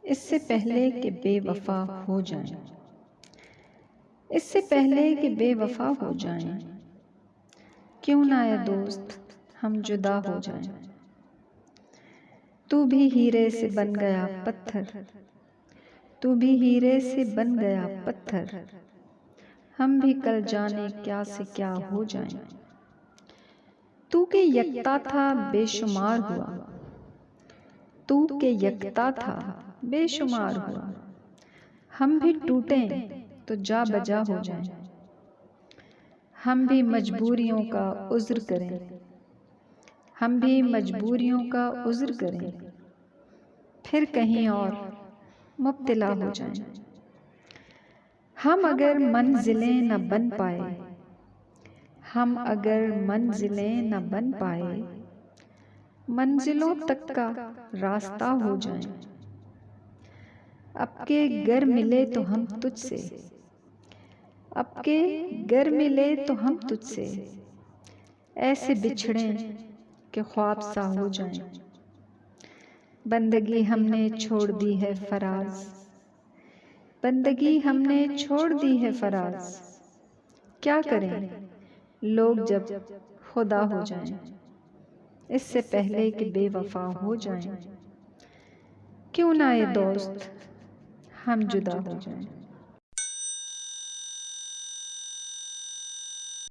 इससे पहले कि बेवफा हो जाएं, इससे पहले कि बेवफा हो जाएं, क्यों ना ये दोस्त हम जुदा हो जाएं। तू भी हीरे से बन गया पत्थर, तू भी हीरे से बन गया पत्थर, हम भी कल जाने क्या से क्या हो जाएं। तू के यकता था बेशुमार हुआ, तू के यकता था बेशुमार हुआ, हम भी टूटें तो जा बजा हो जाएं। हम भी मजबूरियों का उज़्र करें, हम भी मजबूरियों का उज़्र करें, फिर कहीं और मुब्तला हो जाएं। हम अगर मंजिलें न बन पाए, हम अगर मंजिलें न बन पाए, मंजिलों तक का रास्ता हो जाएं। अब के गर मिले तो हम तुझसे, अब के गर मिले तो हम तुझसे, ऐसे बिछड़ें कि ख्वाब सा हो जाएं। बंदगी हमने छोड़ दी है फराज, बंदगी हमने छोड़ दी है फराज, क्या करें लोग जब खुदा हो जाएं। इससे पहले कि बेवफा हो जाएं, क्यों ना ये दोस्त हम जुदा हो जाएं।